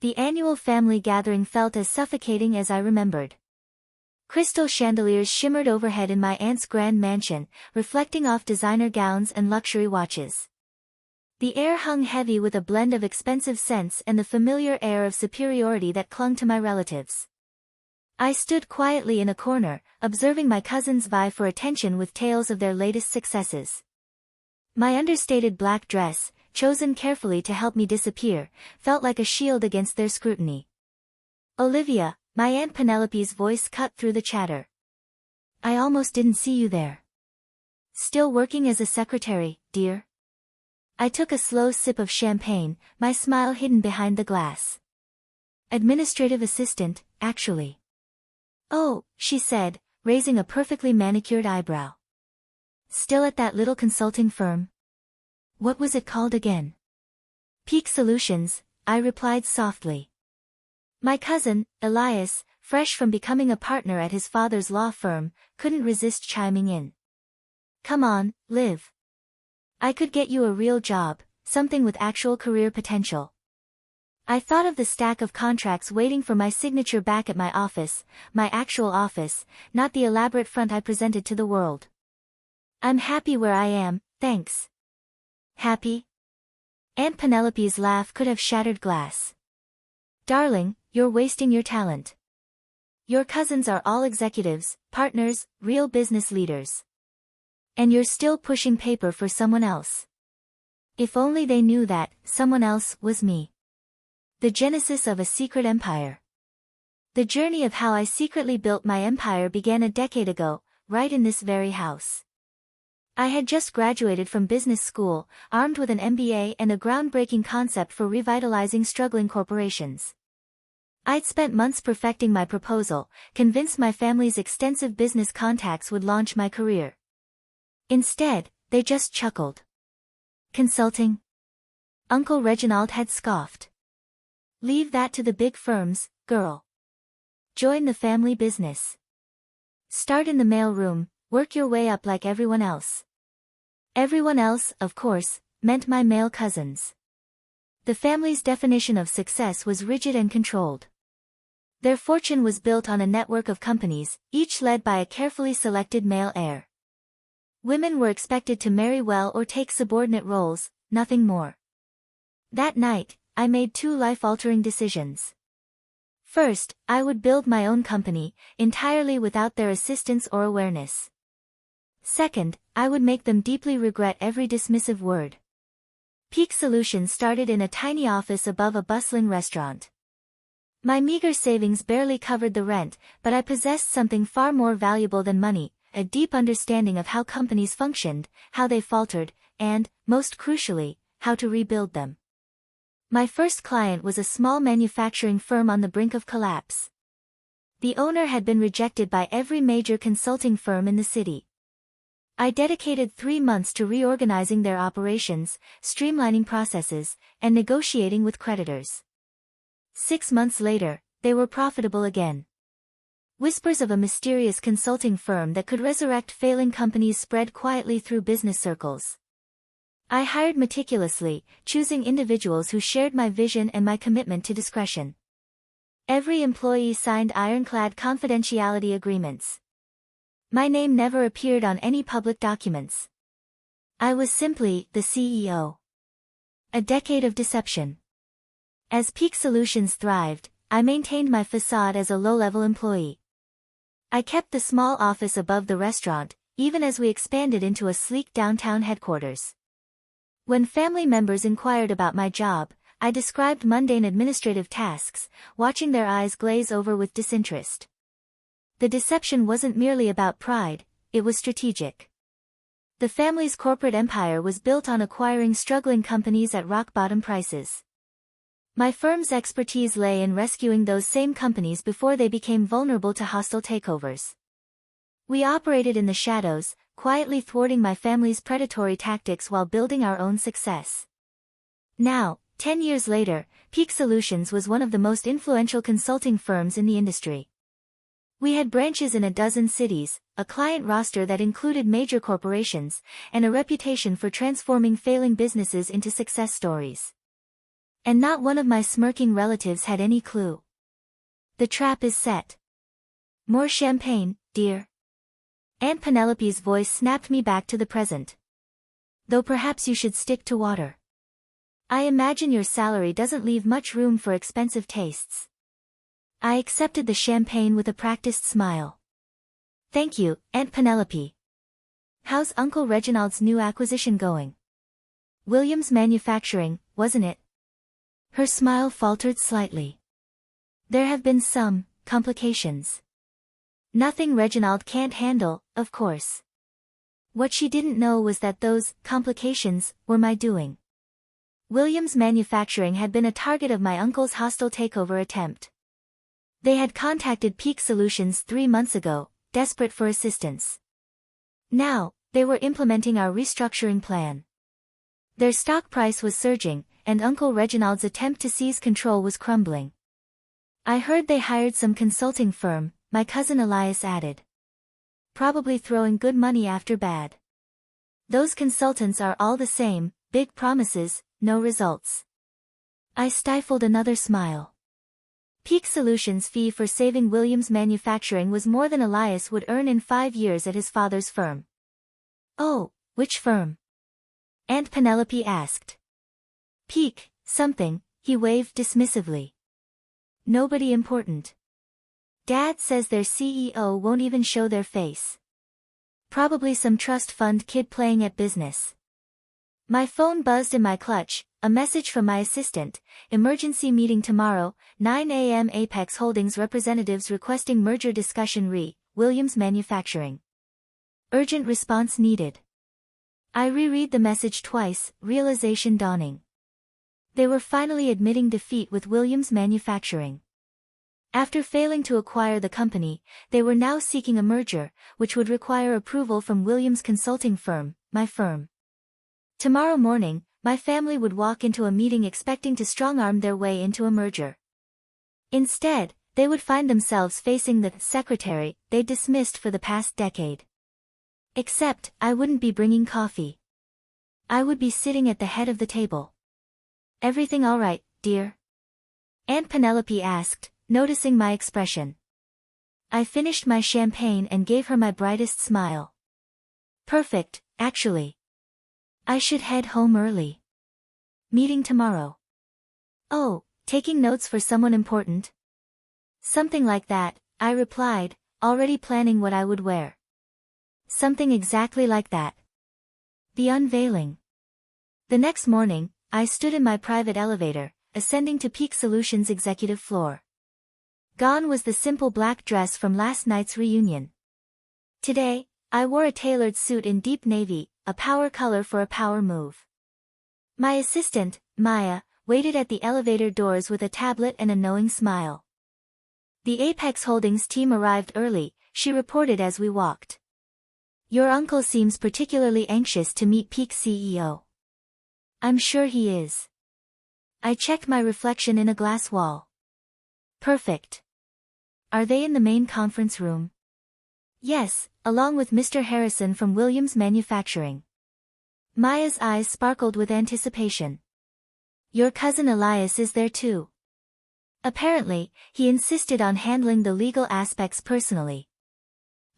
The annual family gathering felt as suffocating as I remembered. Crystal chandeliers shimmered overhead in my aunt's grand mansion, reflecting off designer gowns and luxury watches. The air hung heavy with a blend of expensive scents and the familiar air of superiority that clung to my relatives. I stood quietly in a corner, observing my cousins vie for attention with tales of their latest successes. My understated black dress, chosen carefully to help me disappear, felt like a shield against their scrutiny. "Olivia," my Aunt Penelope's voice cut through the chatter. "I almost didn't see you there. Still working as a secretary, dear?" I took a slow sip of champagne, my smile hidden behind the glass. "Administrative assistant, actually." "Oh," she said, raising a perfectly manicured eyebrow. "Still at that little consulting firm? What was it called again?" "Peak Solutions," I replied softly. My cousin, Elias, fresh from becoming a partner at his father's law firm, couldn't resist chiming in. "Come on, Liv. I could get you a real job, something with actual career potential." I thought of the stack of contracts waiting for my signature back at my office, my actual office, not the elaborate front I presented to the world. "I'm happy where I am, thanks." "Happy?" Aunt Penelope's laugh could have shattered glass. "Darling, you're wasting your talent. Your cousins are all executives, partners, real business leaders. And you're still pushing paper for someone else. If only they knew that someone else was me." The genesis of a secret empire. The journey of how I secretly built my empire began a decade ago, right in this very house. I had just graduated from business school, armed with an MBA and a groundbreaking concept for revitalizing struggling corporations. I'd spent months perfecting my proposal, convinced my family's extensive business contacts would launch my career. Instead, they just chuckled. "Consulting?" Uncle Reginald had scoffed. "Leave that to the big firms, girl. Join the family business. Start in the mailroom, work your way up like everyone else." Everyone else, of course, meant my male cousins. The family's definition of success was rigid and controlled. Their fortune was built on a network of companies, each led by a carefully selected male heir. Women were expected to marry well or take subordinate roles, nothing more. That night, I made two life-altering decisions. First, I would build my own company, entirely without their assistance or awareness. Second, I would make them deeply regret every dismissive word. Peak Solutions started in a tiny office above a bustling restaurant. My meager savings barely covered the rent, but I possessed something far more valuable than money, a deep understanding of how companies functioned, how they faltered, and, most crucially, how to rebuild them. My first client was a small manufacturing firm on the brink of collapse. The owner had been rejected by every major consulting firm in the city. I dedicated 3 months to reorganizing their operations, streamlining processes, and negotiating with creditors. 6 months later, they were profitable again. Whispers of a mysterious consulting firm that could resurrect failing companies spread quietly through business circles. I hired meticulously, choosing individuals who shared my vision and my commitment to discretion. Every employee signed ironclad confidentiality agreements. My name never appeared on any public documents. I was simply the CEO. A decade of deception. As Peak Solutions thrived, I maintained my facade as a low-level employee. I kept the small office above the restaurant, even as we expanded into a sleek downtown headquarters. When family members inquired about my job, I described mundane administrative tasks, watching their eyes glaze over with disinterest. The deception wasn't merely about pride, it was strategic. The family's corporate empire was built on acquiring struggling companies at rock-bottom prices. My firm's expertise lay in rescuing those same companies before they became vulnerable to hostile takeovers. We operated in the shadows, quietly thwarting my family's predatory tactics while building our own success. Now, 10 years later, Peak Solutions was one of the most influential consulting firms in the industry. We had branches in a dozen cities, a client roster that included major corporations, and a reputation for transforming failing businesses into success stories. And not one of my smirking relatives had any clue. The trap is set. More champagne, dear. Aunt Penelope's voice snapped me back to the present. Though perhaps you should stick to water. I imagine your salary doesn't leave much room for expensive tastes. I accepted the champagne with a practiced smile. Thank you, Aunt Penelope. How's Uncle Reginald's new acquisition going? Williams Manufacturing, wasn't it? Her smile faltered slightly. There have been some complications. Nothing Reginald can't handle, of course. What she didn't know was that those complications were my doing. Williams Manufacturing had been a target of my uncle's hostile takeover attempt. They had contacted Peak Solutions 3 months ago, desperate for assistance. Now, they were implementing our restructuring plan. Their stock price was surging, and Uncle Reginald's attempt to seize control was crumbling. I heard they hired some consulting firm, my cousin Elias added. Probably throwing good money after bad. Those consultants are all the same, big promises, no results. I stifled another smile. Peak Solutions' fee for saving Williams Manufacturing was more than Elias would earn in 5 years at his father's firm. Oh, which firm? Aunt Penelope asked. Peak, something, he waved dismissively. Nobody important. Dad says their CEO won't even show their face. Probably some trust fund kid playing at business. My phone buzzed in my clutch, a message from my assistant, emergency meeting tomorrow, 9 a.m. Apex Holdings representatives requesting merger discussion Williams Manufacturing. Urgent response needed. I reread the message twice, realization dawning. They were finally admitting defeat with Williams Manufacturing. After failing to acquire the company, they were now seeking a merger, which would require approval from Williams' consulting firm, my firm. Tomorrow morning, my family would walk into a meeting expecting to strong-arm their way into a merger. Instead, they would find themselves facing the secretary they dismissed for the past decade. Except, I wouldn't be bringing coffee. I would be sitting at the head of the table. Everything all right, dear? Aunt Penelope asked, noticing my expression. I finished my champagne and gave her my brightest smile. Perfect, actually. I should head home early. Meeting tomorrow. Oh, taking notes for someone important? Something like that, I replied, already planning what I would wear. Something exactly like that. The unveiling. The next morning, I stood in my private elevator, ascending to Peak Solutions' executive floor. Gone was the simple black dress from last night's reunion. Today, I wore a tailored suit in deep navy, a power color for a power move. My assistant, Maya, waited at the elevator doors with a tablet and a knowing smile. The Apex Holdings team arrived early, she reported as we walked. Your uncle seems particularly anxious to meet Peak CEO. I'm sure he is. I checked my reflection in a glass wall. Perfect. Are they in the main conference room? Yes, along with Mr. Harrison from Williams Manufacturing. Maya's eyes sparkled with anticipation. Your cousin Elias is there too. Apparently, he insisted on handling the legal aspects personally.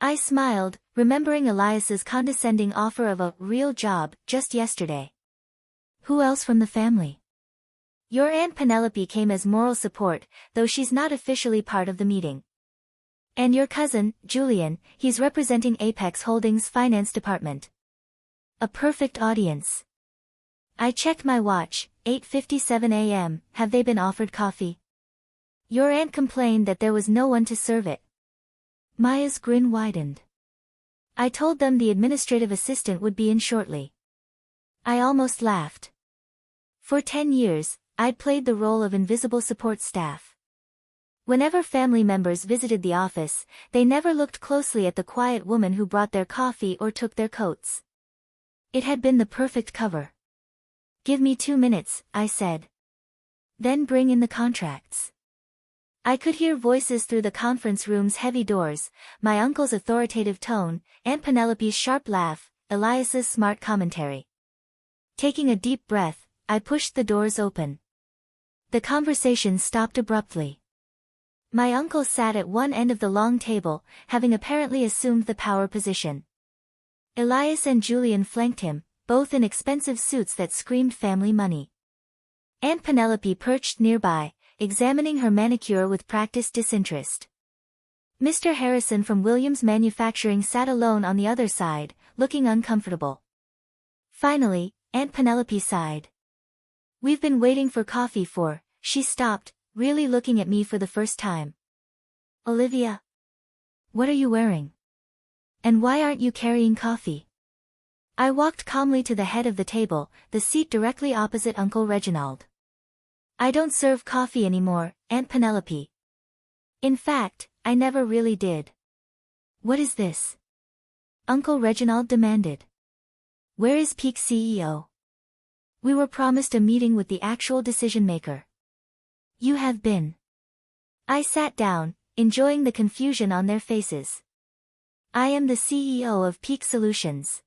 I smiled, remembering Elias's condescending offer of a real job just yesterday. Who else from the family? Your Aunt Penelope came as moral support, though she's not officially part of the meeting. And your cousin, Julian, he's representing Apex Holdings' finance department. A perfect audience. I checked my watch, 8:57 a.m., have they been offered coffee? Your aunt complained that there was no one to serve it. Maya's grin widened. I told them the administrative assistant would be in shortly. I almost laughed. For 10 years, I'd played the role of invisible support staff. Whenever family members visited the office, they never looked closely at the quiet woman who brought their coffee or took their coats. It had been the perfect cover. Give me 2 minutes, I said. Then bring in the contracts. I could hear voices through the conference room's heavy doors, my uncle's authoritative tone, Aunt Penelope's sharp laugh, Elias's smart commentary. Taking a deep breath, I pushed the doors open. The conversation stopped abruptly. My uncle sat at one end of the long table, having apparently assumed the power position. Elias and Julian flanked him, both in expensive suits that screamed family money. Aunt Penelope perched nearby, examining her manicure with practiced disinterest. Mr. Harrison from Williams Manufacturing sat alone on the other side, looking uncomfortable. Finally, Aunt Penelope sighed. "We've been waiting for coffee for," she stopped, really looking at me for the first time. "Olivia? What are you wearing? And why aren't you carrying coffee?" I walked calmly to the head of the table, the seat directly opposite Uncle Reginald. "I don't serve coffee anymore, Aunt Penelope. In fact, I never really did." "What is this?" Uncle Reginald demanded. "Where is Peak's CEO? We were promised a meeting with the actual decision-maker." "You have been." I sat down, enjoying the confusion on their faces. "I am the CEO of Peak Solutions.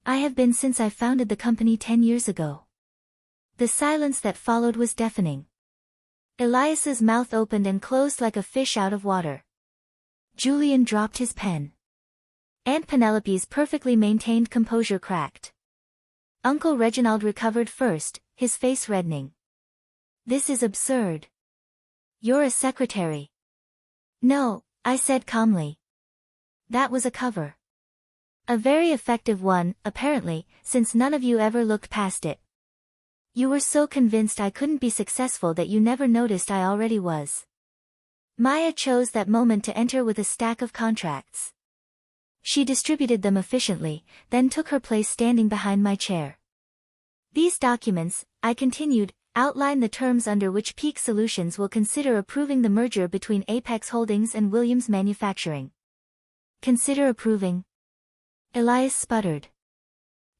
I have been since I founded the company 10 years ago." The silence that followed was deafening. Elias's mouth opened and closed like a fish out of water. Julian dropped his pen. Aunt Penelope's perfectly maintained composure cracked. Uncle Reginald recovered first, his face reddening. "This is absurd. You're a secretary." "No," I said calmly. "That was a cover. A very effective one, apparently, since none of you ever looked past it. You were so convinced I couldn't be successful that you never noticed I already was." Maya chose that moment to enter with a stack of contracts. She distributed them efficiently, then took her place standing behind my chair. "These documents," I continued, "outline the terms under which Peak Solutions will consider approving the merger between Apex Holdings and Williams Manufacturing." "Consider approving?" Elias sputtered.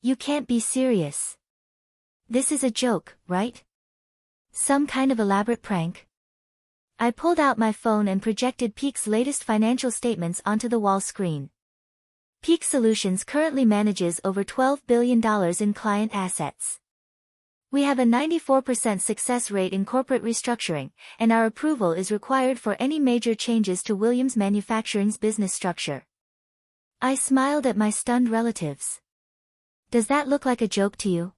"You can't be serious. This is a joke, right? Some kind of elaborate prank?" I pulled out my phone and projected Peak's latest financial statements onto the wall screen. Peak Solutions currently manages over $12 billion in client assets. We have a 94% success rate in corporate restructuring, and our approval is required for any major changes to Williams Manufacturing's business structure. I smiled at my stunned relatives. "Does that look like a joke to you?"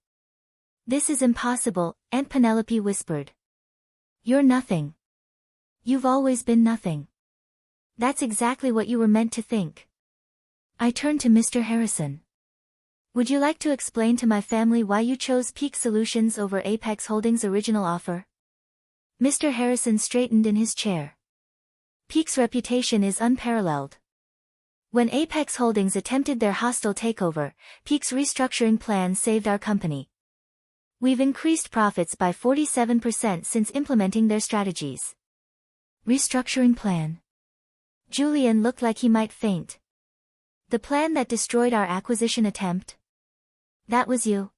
"This is impossible," Aunt Penelope whispered. "You're nothing. You've always been nothing. That's exactly what you were meant to think." I turned to Mr. Harrison. "Would you like to explain to my family why you chose Peak Solutions over Apex Holdings' original offer?" Mr. Harrison straightened in his chair. "Peak's reputation is unparalleled. When Apex Holdings attempted their hostile takeover, Peak's restructuring plan saved our company. We've increased profits by 47% since implementing their strategies." "Restructuring plan?" Julian looked like he might faint. "The plan that destroyed our acquisition attempt? That was you."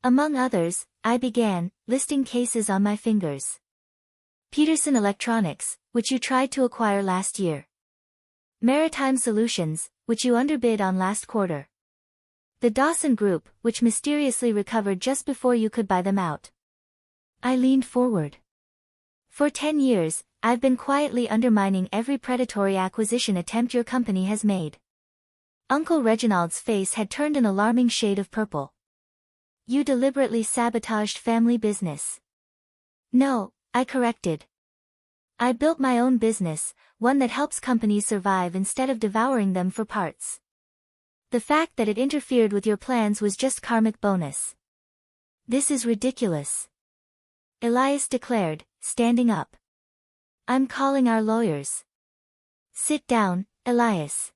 "Among others," I began, listing cases on my fingers. "Peterson Electronics, which you tried to acquire last year. Maritime Solutions, which you underbid on last quarter. The Dawson Group, which mysteriously recovered just before you could buy them out." I leaned forward. "For 10 years, I've been quietly undermining every predatory acquisition attempt your company has made." Uncle Reginald's face had turned an alarming shade of purple. "You deliberately sabotaged family business." "No," I corrected. "I built my own business, one that helps companies survive instead of devouring them for parts. The fact that it interfered with your plans was just karmic bonus." "This is ridiculous," Elias declared, standing up. "I'm calling our lawyers." "Sit down, Elias."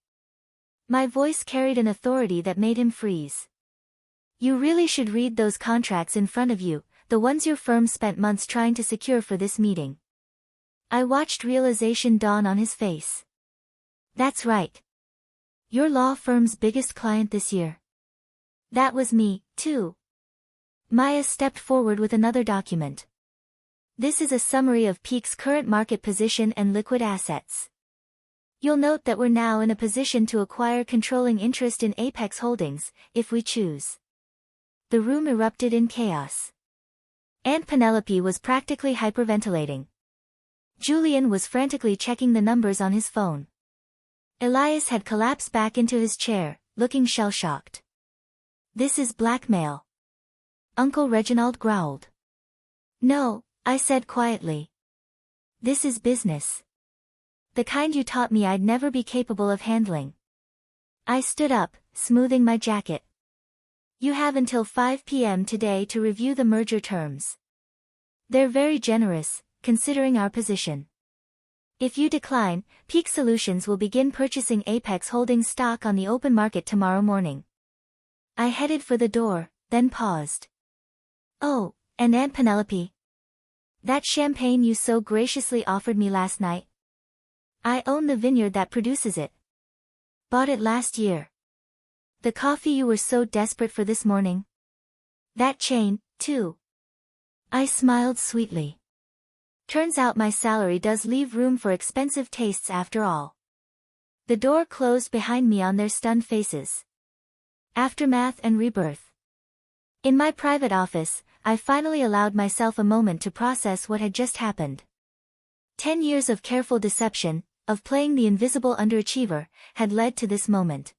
My voice carried an authority that made him freeze. "You really should read those contracts in front of you, the ones your firm spent months trying to secure for this meeting." I watched realization dawn on his face. "That's right. Your law firm's biggest client this year. That was me, too." Maya stepped forward with another document. "This is a summary of Peak's current market position and liquid assets. You'll note that we're now in a position to acquire controlling interest in Apex Holdings, if we choose." The room erupted in chaos. Aunt Penelope was practically hyperventilating. Julian was frantically checking the numbers on his phone. Elias had collapsed back into his chair, looking shell-shocked. "This is blackmail," Uncle Reginald growled. "No," I said quietly. "This is business. The kind you taught me I'd never be capable of handling." I stood up, smoothing my jacket. "You have until 5 p.m. today to review the merger terms. They're very generous, considering our position. If you decline, Peak Solutions will begin purchasing Apex Holdings stock on the open market tomorrow morning." I headed for the door, then paused. "Oh, and Aunt Penelope? That champagne you so graciously offered me last night? I own the vineyard that produces it. Bought it last year. The coffee you were so desperate for this morning? That chain, too." I smiled sweetly. Turns out my salary does leave room for expensive tastes after all. The door closed behind me on their stunned faces. Aftermath and rebirth. In my private office, I finally allowed myself a moment to process what had just happened. 10 years of careful deception, of playing the invisible underachiever, had led to this moment.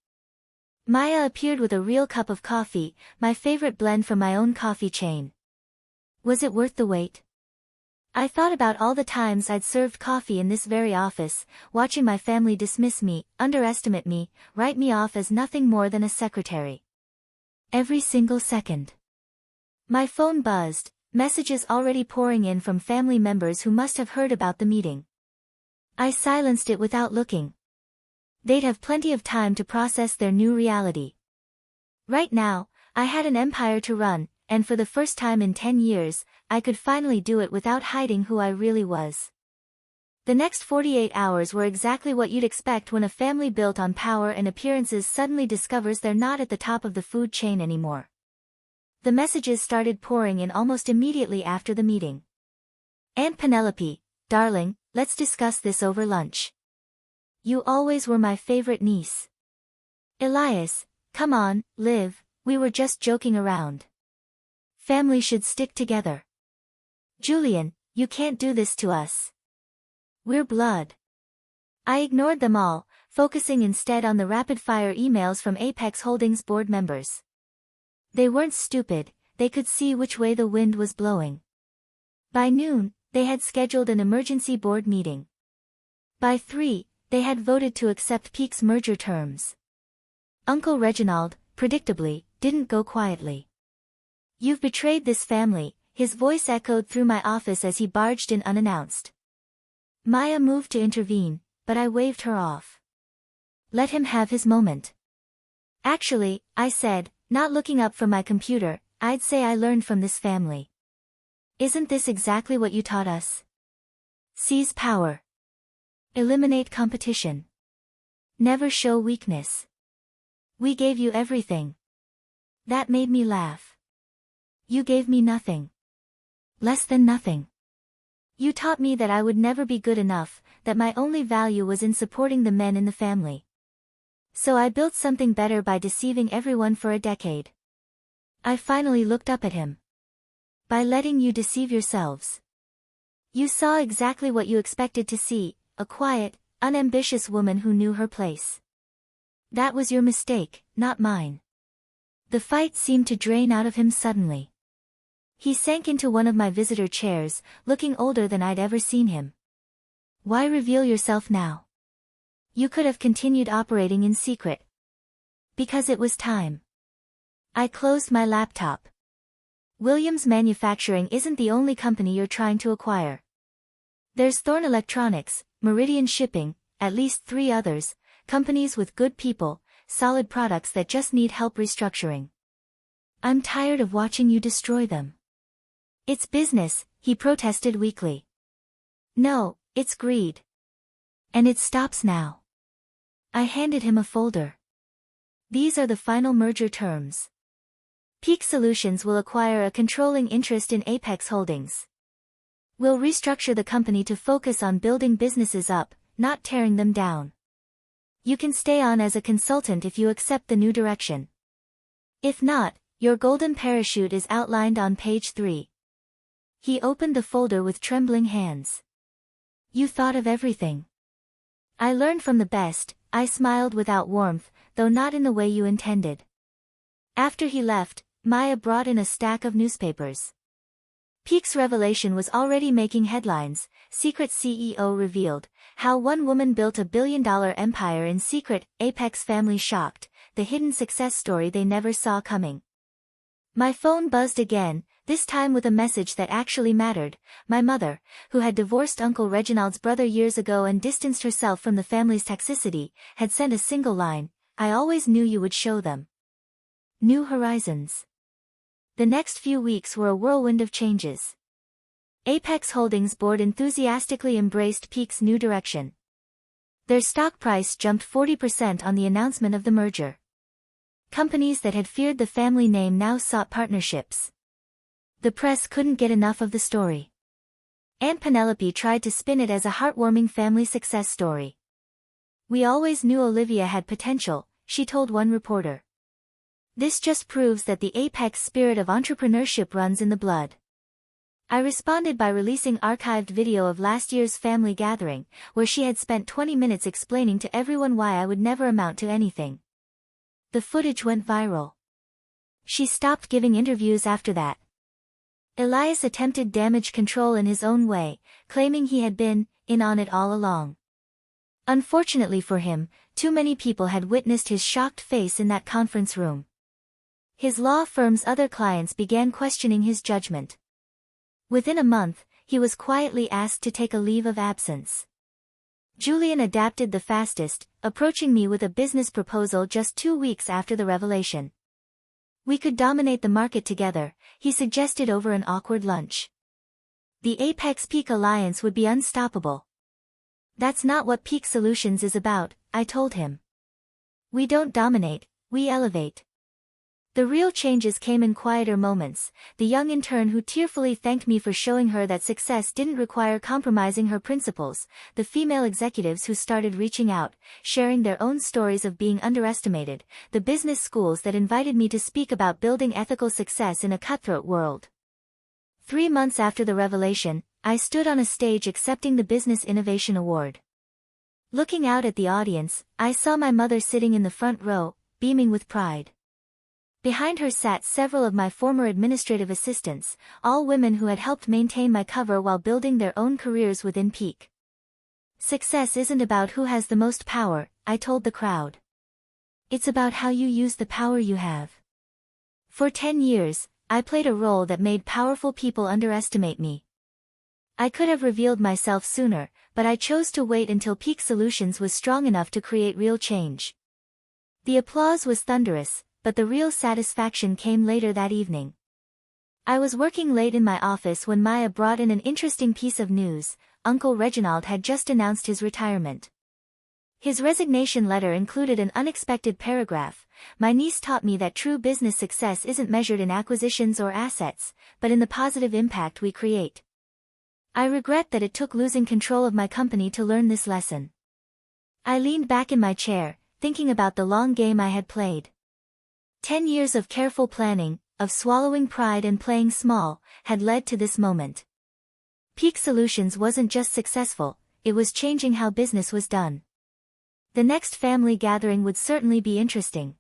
Maya appeared with a real cup of coffee, my favorite blend from my own coffee chain. Was it worth the wait? I thought about all the times I'd served coffee in this very office, watching my family dismiss me, underestimate me, write me off as nothing more than a secretary. Every single second. My phone buzzed, messages already pouring in from family members who must have heard about the meeting. I silenced it without looking. They'd have plenty of time to process their new reality. Right now, I had an empire to run, and for the first time in 10 years, I could finally do it without hiding who I really was. The next 48 hours were exactly what you'd expect when a family built on power and appearances suddenly discovers they're not at the top of the food chain anymore. The messages started pouring in almost immediately after the meeting. "Aunt Penelope, darling, let's discuss this over lunch. You always were my favorite niece." "Elias, come on, Liv, we were just joking around. Family should stick together." "Julian, you can't do this to us. We're blood." I ignored them all, focusing instead on the rapid-fire emails from Apex Holdings board members. They weren't stupid, they could see which way the wind was blowing. By noon, they had scheduled an emergency board meeting. By 3, they had voted to accept Peak's merger terms. Uncle Reginald, predictably, didn't go quietly. "You've betrayed this family," his voice echoed through my office as he barged in unannounced. Maya moved to intervene, but I waved her off. "Let him have his moment." "Actually," I said, not looking up from my computer, "I'd say I learned from this family. Isn't this exactly what you taught us? Seize power. Eliminate competition. Never show weakness. We gave you everything. That made me laugh. You gave me nothing. Less than nothing. You taught me that I would never be good enough, that my only value was in supporting the men in the family. So I built something better by deceiving everyone for a decade." I finally looked up at him. "By letting you deceive yourselves. You saw exactly what you expected to see, a quiet, unambitious woman who knew her place. That was your mistake, not mine." The fight seemed to drain out of him suddenly. He sank into one of my visitor chairs, looking older than I'd ever seen him. "Why reveal yourself now? You could have continued operating in secret." "Because it was time." I closed my laptop. "Williams Manufacturing isn't the only company you're trying to acquire. There's Thorn Electronics, Meridian Shipping, at least 3 others, companies with good people, solid products that just need help restructuring. I'm tired of watching you destroy them." "It's business," he protested weakly. "No, it's greed. And it stops now." I handed him a folder. "These are the final merger terms. Peak Solutions will acquire a controlling interest in Apex Holdings. We'll restructure the company to focus on building businesses up, not tearing them down. You can stay on as a consultant if you accept the new direction. If not, your golden parachute is outlined on page 3. He opened the folder with trembling hands. You thought of everything. I learned from the best, I smiled without warmth, though not in the way you intended. After he left, Maya brought in a stack of newspapers. Peak's revelation was already making headlines. Secret CEO revealed how one woman built a billion-dollar empire in secret. Apex family shocked, the hidden success story they never saw coming. My phone buzzed again, this time with a message that actually mattered. My mother, who had divorced Uncle Reginald's brother years ago and distanced herself from the family's toxicity, had sent a single line, "I always knew you would show them." New horizons. The next few weeks were a whirlwind of changes. Apex Holdings board enthusiastically embraced Peak's new direction. Their stock price jumped 40% on the announcement of the merger. Companies that had feared the family name now sought partnerships. The press couldn't get enough of the story. Aunt Penelope tried to spin it as a heartwarming family success story. "We always knew Olivia had potential," she told one reporter. "This just proves that the Apex spirit of entrepreneurship runs in the blood." I responded by releasing archived video of last year's family gathering, where she had spent 20 minutes explaining to everyone why I would never amount to anything. The footage went viral. She stopped giving interviews after that. Elias attempted damage control in his own way, claiming he had been in on it all along. Unfortunately for him, too many people had witnessed his shocked face in that conference room. His law firm's other clients began questioning his judgment. Within a month, he was quietly asked to take a leave of absence. Julian adapted the fastest, approaching me with a business proposal just 2 weeks after the revelation. We could dominate the market together, he suggested over an awkward lunch. The Apex Peak alliance would be unstoppable. That's not what Peak Solutions is about, I told him. We don't dominate, we elevate. The real changes came in quieter moments. The young intern who tearfully thanked me for showing her that success didn't require compromising her principles, the female executives who started reaching out, sharing their own stories of being underestimated, the business schools that invited me to speak about building ethical success in a cutthroat world. 3 months after the revelation, I stood on a stage accepting the Business Innovation Award. Looking out at the audience, I saw my mother sitting in the front row, beaming with pride. Behind her sat several of my former administrative assistants, all women who had helped maintain my cover while building their own careers within Peak. Success isn't about who has the most power, I told the crowd. It's about how you use the power you have. For 10 years, I played a role that made powerful people underestimate me. I could have revealed myself sooner, but I chose to wait until Peak Solutions was strong enough to create real change. The applause was thunderous, but the real satisfaction came later that evening. I was working late in my office when Maya brought in an interesting piece of news. Uncle Reginald had just announced his retirement. His resignation letter included an unexpected paragraph. "My niece taught me that true business success isn't measured in acquisitions or assets, but in the positive impact we create. I regret that it took losing control of my company to learn this lesson." I leaned back in my chair, thinking about the long game I had played. 10 years of careful planning, of swallowing pride and playing small, had led to this moment. Peak Solutions wasn't just successful, it was changing how business was done. The next family gathering would certainly be interesting.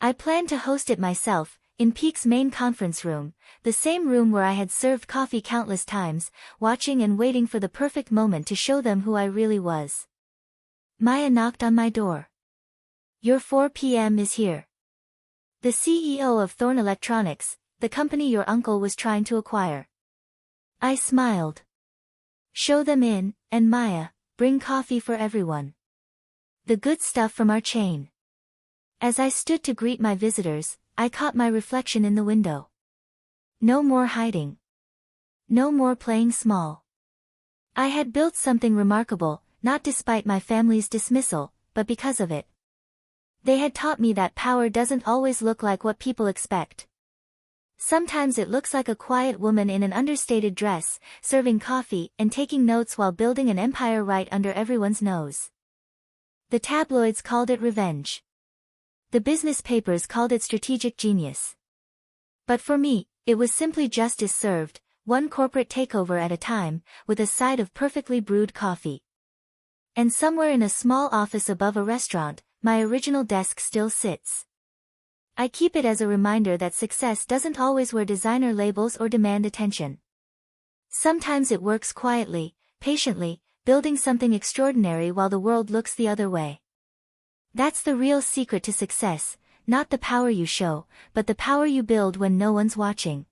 I planned to host it myself, in Peak's main conference room, the same room where I had served coffee countless times, watching and waiting for the perfect moment to show them who I really was. Maya knocked on my door. "Your 4 p.m. is here. The CEO of Thorn Electronics, the company your uncle was trying to acquire." I smiled. "Show them in, and Maya, bring coffee for everyone. The good stuff from our chain." As I stood to greet my visitors, I caught my reflection in the window. No more hiding. No more playing small. I had built something remarkable, not despite my family's dismissal, but because of it. They had taught me that power doesn't always look like what people expect. Sometimes it looks like a quiet woman in an understated dress, serving coffee and taking notes while building an empire right under everyone's nose. The tabloids called it revenge. The business papers called it strategic genius. But for me, it was simply justice served, one corporate takeover at a time, with a side of perfectly brewed coffee. And somewhere in a small office above a restaurant, my original desk still sits. I keep it as a reminder that success doesn't always wear designer labels or demand attention. Sometimes it works quietly, patiently, building something extraordinary while the world looks the other way. That's the real secret to success, not the power you show, but the power you build when no one's watching.